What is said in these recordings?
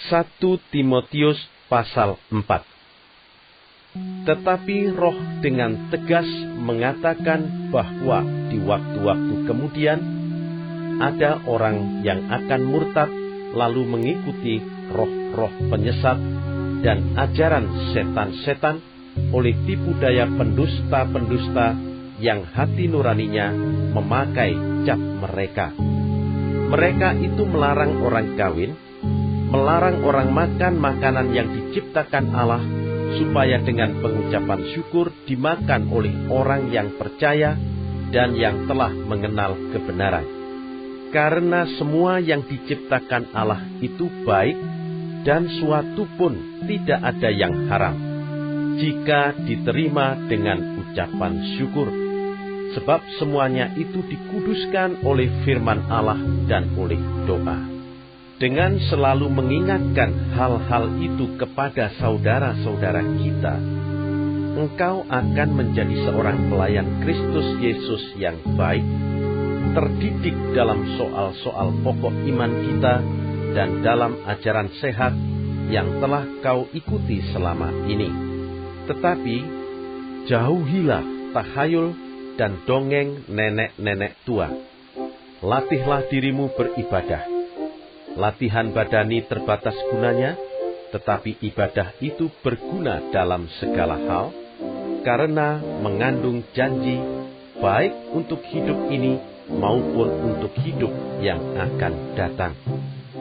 1 Timotius pasal 4. Tetapi Roh dengan tegas mengatakan bahwa di waktu-waktu kemudian ada orang yang akan murtad lalu mengikuti roh-roh penyesat dan ajaran setan-setan oleh tipu daya pendusta-pendusta yang hati nuraninya memakai cap mereka. Mereka itu melarang orang kawin, melarang orang makan makanan yang diciptakan Allah, supaya dengan pengucapan syukur dimakan oleh orang yang percaya dan yang telah mengenal kebenaran. Karena semua yang diciptakan Allah itu baik, dan suatu pun tidak ada yang haram, jika diterima dengan ucapan syukur. Sebab semuanya itu dikuduskan oleh firman Allah dan oleh doa. Dengan selalu mengingatkan hal-hal itu kepada saudara-saudara kita, engkau akan menjadi seorang pelayan Kristus Yesus yang baik, terdidik dalam soal-soal pokok iman kita dan dalam ajaran sehat yang telah kau ikuti selama ini. Tetapi jauhilah tahayul dan dongeng nenek-nenek tua. Latihlah dirimu beribadah. Latihan badani terbatas gunanya, tetapi ibadah itu berguna dalam segala hal, karena mengandung janji baik untuk hidup ini maupun untuk hidup yang akan datang.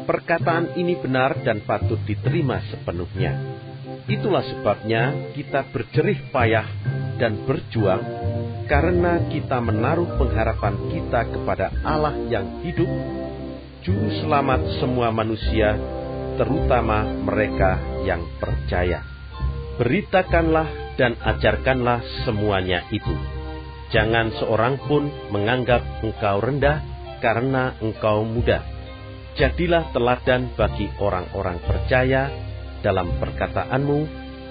Perkataan ini benar dan patut diterima sepenuhnya. Itulah sebabnya kita berjerih payah dan berjuang, karena kita menaruh pengharapan kita kepada Allah yang hidup, Juru Selamat semua manusia, terutama mereka yang percaya. Beritakanlah dan ajarkanlah semuanya itu. Jangan seorang pun menganggap engkau rendah karena engkau muda. Jadilah teladan bagi orang-orang percaya dalam perkataanmu,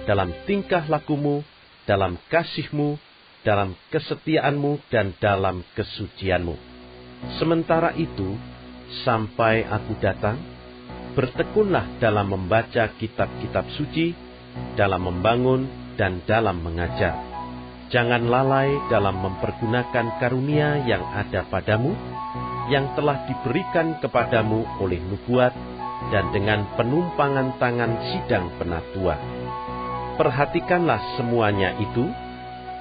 dalam tingkah lakumu, dalam kasihmu, dalam kesetiaanmu, dan dalam kesucianmu. Sementara itu, sampai aku datang, bertekunlah dalam membaca kitab-kitab suci, dalam membangun dan dalam mengajar. Jangan lalai dalam mempergunakan karunia yang ada padamu, yang telah diberikan kepadamu oleh nubuat dan dengan penumpangan tangan sidang penatua. Perhatikanlah semuanya itu,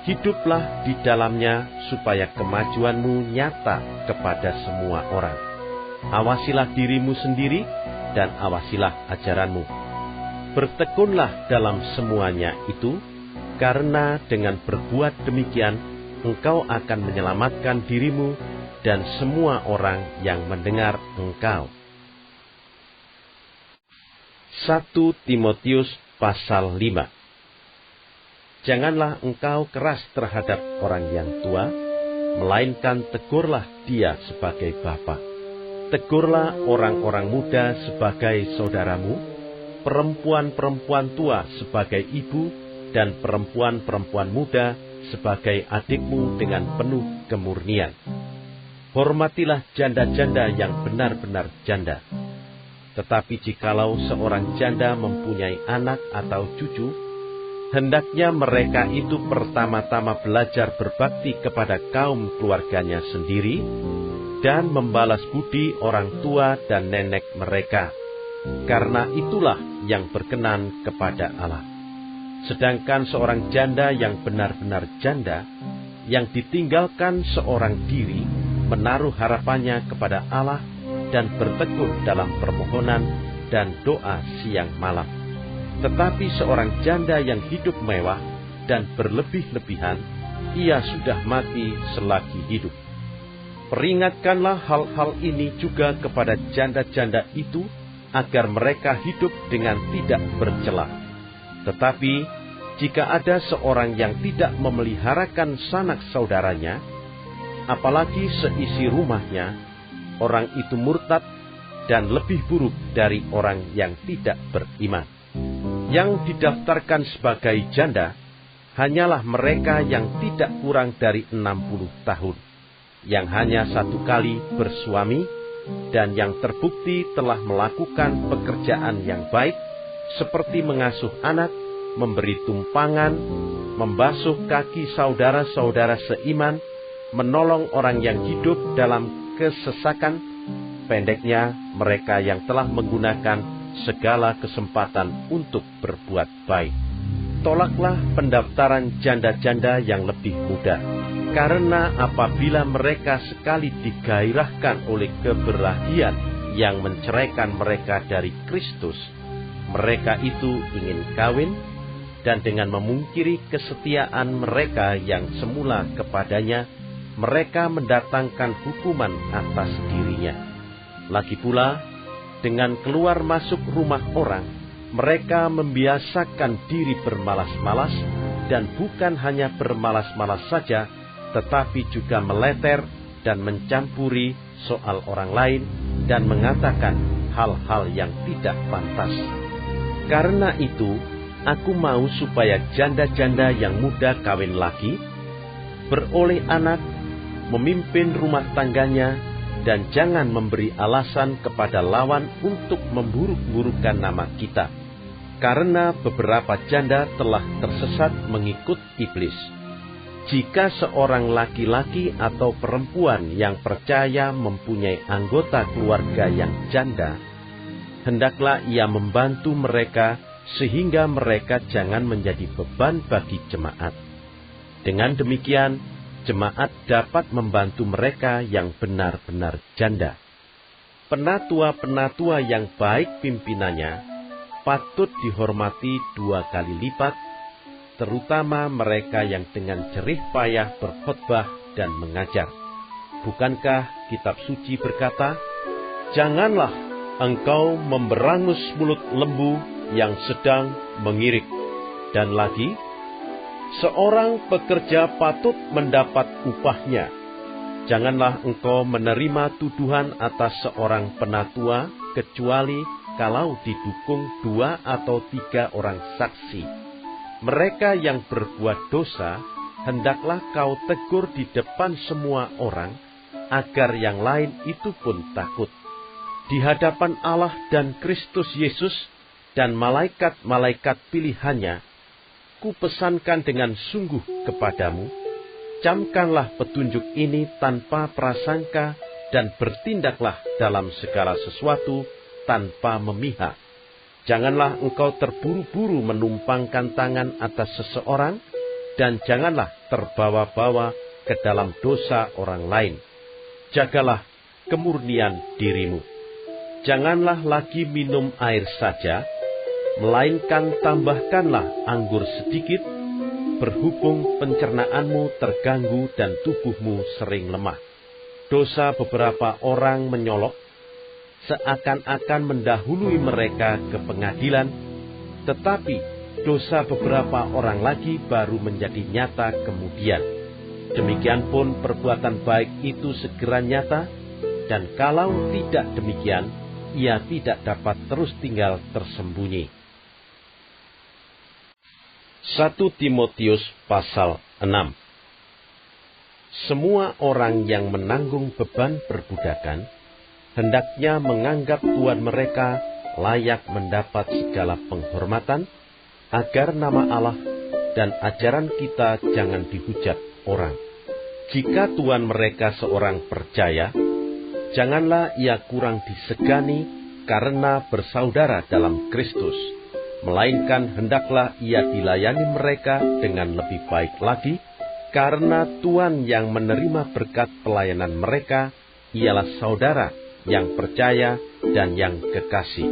hiduplah di dalamnya supaya kemajuanmu nyata kepada semua orang. Awasilah dirimu sendiri dan awasilah ajaranmu. Bertekunlah dalam semuanya itu, karena dengan berbuat demikian engkau akan menyelamatkan dirimu dan semua orang yang mendengar engkau. 1 Timotius pasal 5. Janganlah engkau keras terhadap orang yang tua, melainkan tegurlah dia sebagai bapa. Tegurlah orang-orang muda sebagai saudaramu, perempuan-perempuan tua sebagai ibu, dan perempuan-perempuan muda sebagai adikmu dengan penuh kemurnian. Hormatilah janda-janda yang benar-benar janda. Tetapi jikalau seorang janda mempunyai anak atau cucu, hendaknya mereka itu pertama-tama belajar berbakti kepada kaum keluarganya sendiri dan membalas budi orang tua dan nenek mereka, karena itulah yang berkenan kepada Allah. Sedangkan seorang janda yang benar-benar janda, yang ditinggalkan seorang diri, menaruh harapannya kepada Allah dan bertekun dalam permohonan dan doa siang malam. Tetapi seorang janda yang hidup mewah dan berlebih-lebihan, ia sudah mati selagi hidup. Peringatkanlah hal-hal ini juga kepada janda-janda itu, agar mereka hidup dengan tidak bercela. Tetapi jika ada seorang yang tidak memeliharakan sanak saudaranya, apalagi seisi rumahnya, orang itu murtad dan lebih buruk dari orang yang tidak beriman. Yang didaftarkan sebagai janda hanyalah mereka yang tidak kurang dari 60 tahun, yang hanya satu kali bersuami, dan yang terbukti telah melakukan pekerjaan yang baik, seperti mengasuh anak, memberi tumpangan, membasuh kaki saudara-saudara seiman, menolong orang yang hidup dalam kesesakan, pendeknya mereka yang telah menggunakan segala kesempatan untuk berbuat baik. Tolaklah pendaftaran janda-janda yang lebih muda, karena apabila mereka sekali digairahkan oleh keberhadian yang menceraikan mereka dari Kristus, mereka itu ingin kawin, dan dengan memungkiri kesetiaan mereka yang semula kepadanya, mereka mendatangkan hukuman atas dirinya. Lagi pula, dengan keluar masuk rumah orang, mereka membiasakan diri bermalas-malas, dan bukan hanya bermalas-malas saja, tetapi juga meleter dan mencampuri soal orang lain dan mengatakan hal-hal yang tidak pantas. Karena itu, aku mau supaya janda-janda yang muda kawin lagi, beroleh anak, memimpin rumah tangganya, dan jangan memberi alasan kepada lawan untuk memburuk-burukkan nama kita. Karena beberapa janda telah tersesat mengikut iblis. Jika seorang laki-laki atau perempuan yang percaya mempunyai anggota keluarga yang janda, hendaklah ia membantu mereka sehingga mereka jangan menjadi beban bagi jemaat. Dengan demikian, jemaat dapat membantu mereka yang benar-benar janda. Penatua-penatua yang baik pimpinannya patut dihormati 2 kali lipat, terutama mereka yang dengan jerih payah berkhotbah dan mengajar. Bukankah kitab suci berkata, "Janganlah engkau memberangus mulut lembu yang sedang mengirik." Dan lagi, "Seorang pekerja patut mendapat upahnya. Janganlah engkau menerima tuduhan atas seorang penatua, kecuali kalau didukung 2 atau 3 orang saksi. Mereka yang berbuat dosa, hendaklah kau tegur di depan semua orang, agar yang lain itu pun takut. Di hadapan Allah dan Kristus Yesus dan malaikat-malaikat pilihannya, kupesankan dengan sungguh kepadamu, camkanlah petunjuk ini tanpa prasangka dan bertindaklah dalam segala sesuatu tanpa memihak. Janganlah engkau terburu-buru menumpangkan tangan atas seseorang, dan janganlah terbawa-bawa ke dalam dosa orang lain. Jagalah kemurnian dirimu. Janganlah lagi minum air saja, melainkan tambahkanlah anggur sedikit, berhubung pencernaanmu terganggu dan tubuhmu sering lemah. Dosa beberapa orang menyolok, seakan-akan mendahului mereka ke pengadilan, tetapi dosa beberapa orang lagi baru menjadi nyata kemudian. Demikian pun perbuatan baik itu segera nyata, dan kalau tidak demikian, ia tidak dapat terus tinggal tersembunyi. 1 Timotius pasal 6. Semua orang yang menanggung beban perbudakan hendaknya menganggap tuan mereka layak mendapat segala penghormatan, agar nama Allah dan ajaran kita jangan dihujat orang. Jika tuan mereka seorang percaya, janganlah ia kurang disegani karena bersaudara dalam Kristus, melainkan hendaklah ia dilayani mereka dengan lebih baik lagi, karena tuan yang menerima berkat pelayanan mereka ialah saudara yang percaya dan yang kekasih.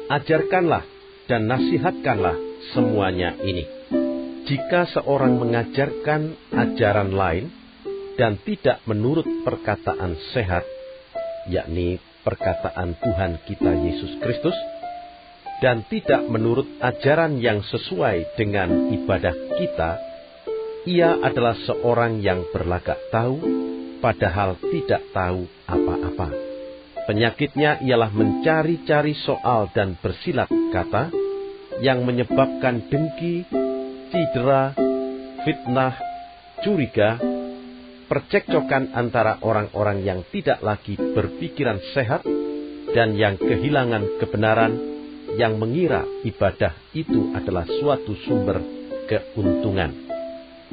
Ajarkanlah dan nasihatkanlah semuanya ini. Jika seorang mengajarkan ajaran lain dan tidak menurut perkataan sehat, yakni perkataan Tuhan kita Yesus Kristus, dan tidak menurut ajaran yang sesuai dengan ibadah kita, ia adalah seorang yang berlagak tahu, padahal tidak tahu apa-apa. Penyakitnya ialah mencari-cari soal dan bersilat kata, yang menyebabkan dengki, cedera, fitnah, curiga, percekcokan antara orang-orang yang tidak lagi berpikiran sehat dan yang kehilangan kebenaran, yang mengira ibadah itu adalah suatu sumber keuntungan.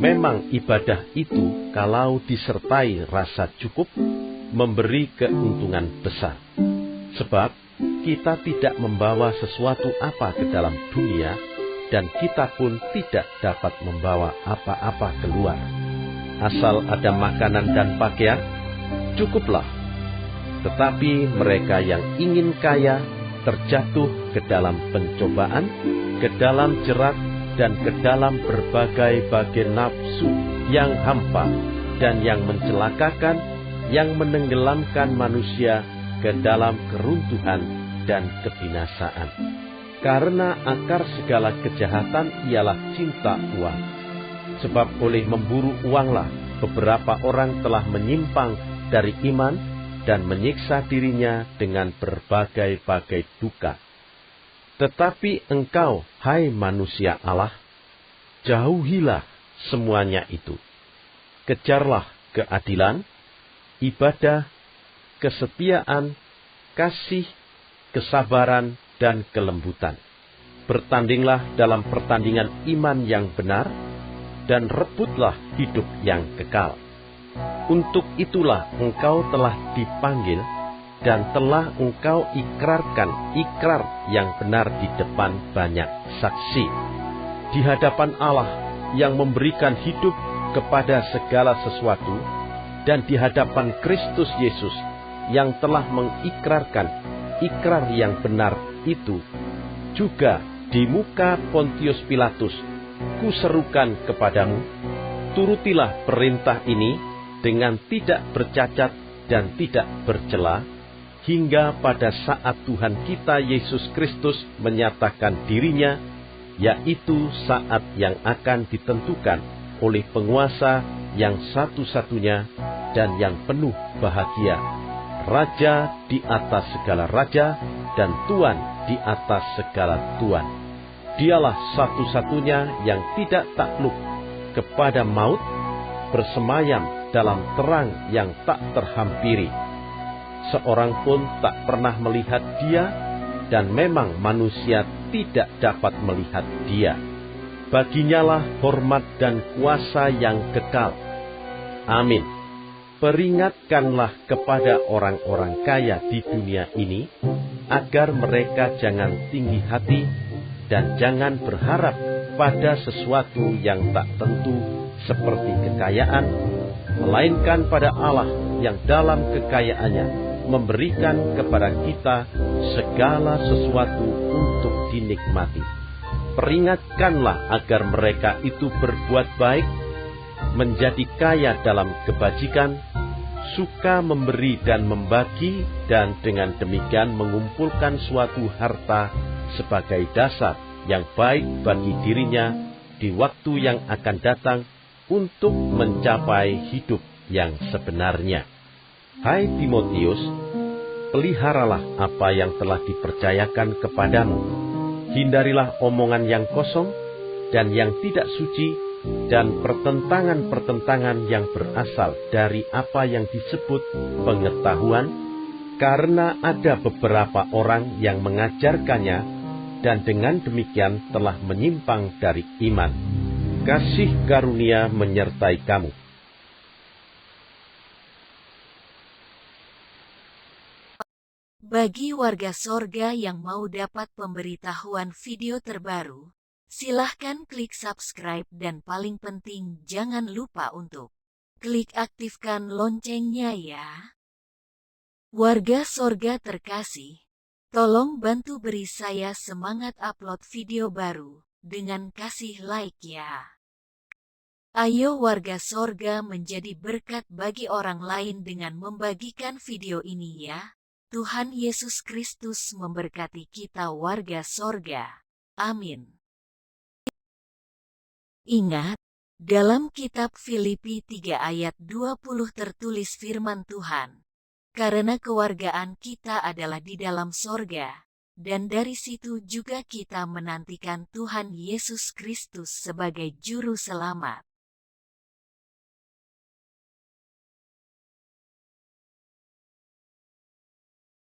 Memang ibadah itu kalau disertai rasa cukup, memberi keuntungan besar. Sebab kita tidak membawa sesuatu apa ke dalam dunia, dan kita pun tidak dapat membawa apa-apa keluar. Asal ada makanan dan pakaian, cukuplah. Tetapi mereka yang ingin kaya terjatuh ke dalam pencobaan, ke dalam jerat, dan ke dalam berbagai-bagai nafsu yang hampa dan yang mencelakakan, yang menenggelamkan manusia ke dalam keruntuhan dan kebinasaan. Karena akar segala kejahatan ialah cinta uang. Sebab oleh memburu uanglah beberapa orang telah menyimpang dari iman dan menyiksa dirinya dengan berbagai-bagai duka. Tetapi engkau, hai manusia Allah, jauhilah semuanya itu. Kejarlah keadilan, ibadah, kesetiaan, kasih, kesabaran, dan kelembutan. Bertandinglah dalam pertandingan iman yang benar, dan rebutlah hidup yang kekal. Untuk itulah engkau telah dipanggil, dan telah engkau ikrarkan ikrar yang benar di depan banyak saksi. Di hadapan Allah yang memberikan hidup kepada segala sesuatu, dan di hadapan Kristus Yesus yang telah mengikrarkan ikrar yang benar itu, juga di muka Pontius Pilatus, kuserukan kepadamu, turutilah perintah ini dengan tidak bercacat dan tidak bercela, hingga pada saat Tuhan kita Yesus Kristus menyatakan dirinya, yaitu saat yang akan ditentukan oleh penguasa yang satu-satunya dan yang penuh bahagia, Raja di atas segala raja dan Tuan di atas segala tuan. Dialah satu-satunya yang tidak takluk kepada maut, bersemayam dalam terang yang tak terhampiri. Seorang pun tak pernah melihat dia, dan memang manusia tidak dapat melihat dia. Baginyalah hormat dan kuasa yang kekal. Amin. Peringatkanlah kepada orang-orang kaya di dunia ini, agar mereka jangan tinggi hati dan jangan berharap pada sesuatu yang tak tentu seperti kekayaan, melainkan pada Allah yang dalam kekayaannya memberikan kepada kita segala sesuatu untuk dinikmati. Peringatkanlah agar mereka itu berbuat baik, menjadi kaya dalam kebajikan, suka memberi dan membagi, dan dengan demikian mengumpulkan suatu harta sebagai dasar yang baik bagi dirinya di waktu yang akan datang untuk mencapai hidup yang sebenarnya. Hai Timotius, peliharalah apa yang telah dipercayakan kepadamu. Hindarilah omongan yang kosong dan yang tidak suci, dan pertentangan-pertentangan yang berasal dari apa yang disebut pengetahuan, karena ada beberapa orang yang mengajarkannya, dan dengan demikian telah menyimpang dari iman. Kasih karunia menyertai kamu. Bagi warga sorga yang mau dapat pemberitahuan video terbaru, silahkan klik subscribe dan paling penting jangan lupa untuk klik aktifkan loncengnya ya. Warga sorga terkasih, tolong bantu beri saya semangat upload video baru dengan kasih like ya. Ayo warga sorga menjadi berkat bagi orang lain dengan membagikan video ini ya. Tuhan Yesus Kristus memberkati kita warga sorga. Amin. Ingat, dalam kitab Filipi 3 ayat 20 tertulis firman Tuhan, karena kewargaan kita adalah di dalam sorga, dan dari situ juga kita menantikan Tuhan Yesus Kristus sebagai Juru Selamat.